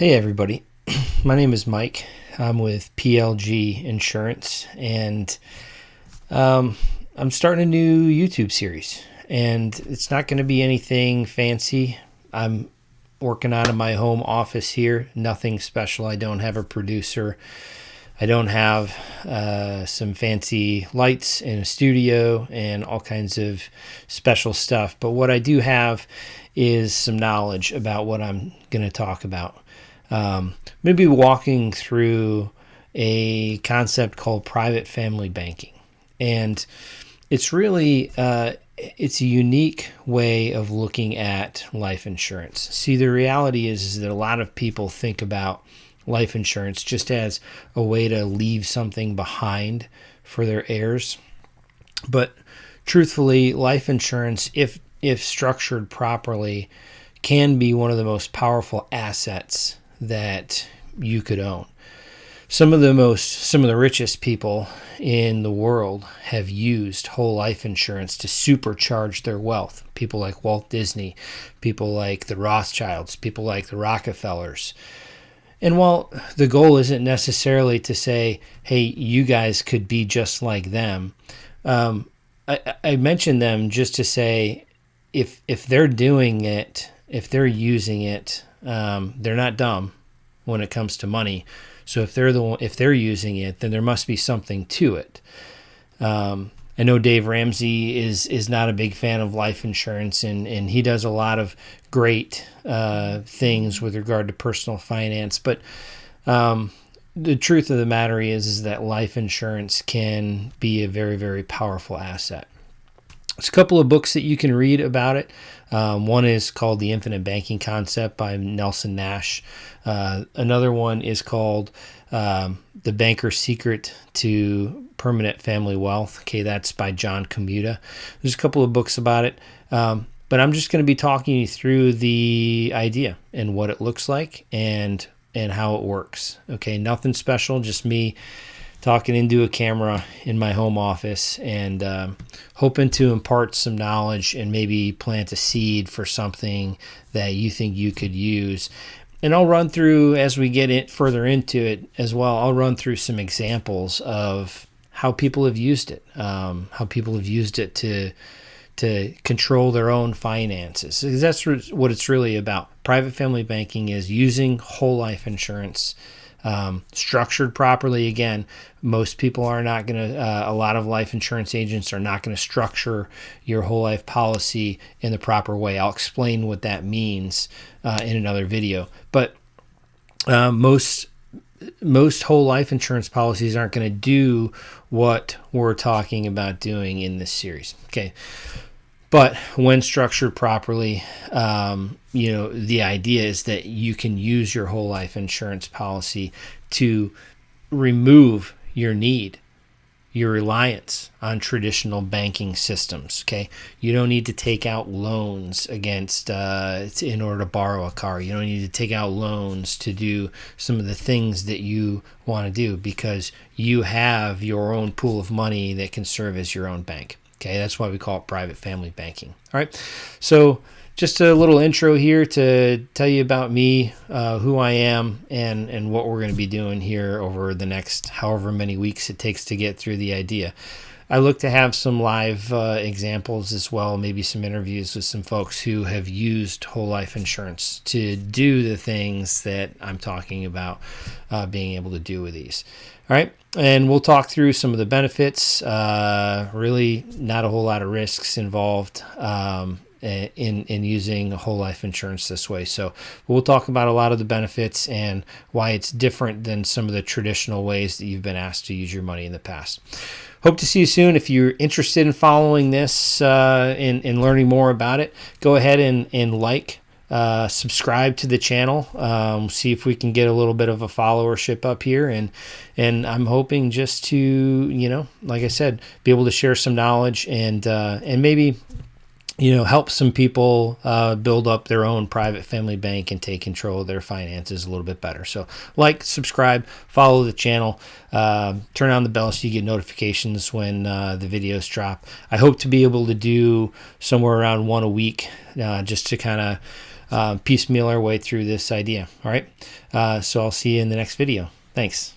Hey everybody, my name is Mike. I'm with PLG Insurance, and I'm starting a new YouTube series. And it's not going to be anything fancy. I'm working out of my home office here. Nothing special. I don't have a producer. I don't have some fancy lights in a studio and all kinds of special stuff. But what I do have is some knowledge about what I'm going to talk about. Maybe walking through a concept called private family banking. And it's really, it's a unique way of looking at life insurance. See, the reality is that a lot of people think about life insurance just as a way to leave something behind for their heirs. But truthfully, life insurance, if structured properly, can be one of the most powerful assets that you could own. Some of the richest people in the world have used whole life insurance to supercharge their wealth. People like Walt Disney, people like the Rothschilds, people like the Rockefellers. And while the goal isn't necessarily to say, hey, you guys could be just like them, I mention them just to say, if they're doing it, if they're using it, they're not dumb when it comes to money. So if they're using it, then there must be something to it. I know Dave Ramsey is not a big fan of life insurance, and he does a lot of great things with regard to personal finance. But the truth of the matter is that life insurance can be a very, very powerful asset. There's a couple of books that you can read about it. One is called The Infinite Banking Concept by Nelson Nash. Another one is called The Banker's Secret to Permanent Family Wealth. Okay, that's by John Commuta. There's a couple of books about it. But I'm just going to be talking you through the idea and what it looks like and how it works. Okay, nothing special, just me talking into a camera in my home office and hoping to impart some knowledge and maybe plant a seed for something that you think you could use. And I'll run through, as we get further into it as well, I'll run through some examples of how people have used it, to control their own finances. Because that's what it's really about. Private family banking is using whole life insurance structured properly. Again, most people are not going to, a lot of life insurance agents are not going to structure your whole life policy in the proper way. I'll explain what that means in another video. But most whole life insurance policies aren't going to do what we're talking about doing in this series. Okay. But when structured properly, the idea is that you can use your whole life insurance policy to remove your reliance on traditional banking systems. Okay, you don't need to take out loans in order to borrow a car. You don't need to take out loans to do some of the things that you want to do because you have your own pool of money that can serve as your own bank. Okay, that's why we call it private family banking. All right, so just a little intro here to tell you about me, who I am, and what we're going to be doing here over the next however many weeks it takes to get through the idea. I look to have some live examples as well, maybe some interviews with some folks who have used whole life insurance to do the things that I'm talking about being able to do with these. All right, and we'll talk through some of the benefits. Really not a whole lot of risks involved in using whole life insurance this way. So we'll talk about a lot of the benefits and why it's different than some of the traditional ways that you've been asked to use your money in the past. Hope to see you soon. If you're interested in following this and learning more about it, go ahead and subscribe to the channel. See if we can get a little bit of a followership up here, and I'm hoping just to, like I said, be able to share some knowledge and maybe help some people build up their own private family bank and take control of their finances a little bit better. So subscribe, follow the channel, turn on the bell so you get notifications when the videos drop. I hope to be able to do somewhere around one a week just to kind of piecemeal our way through this idea. All right. So I'll see you in the next video. Thanks.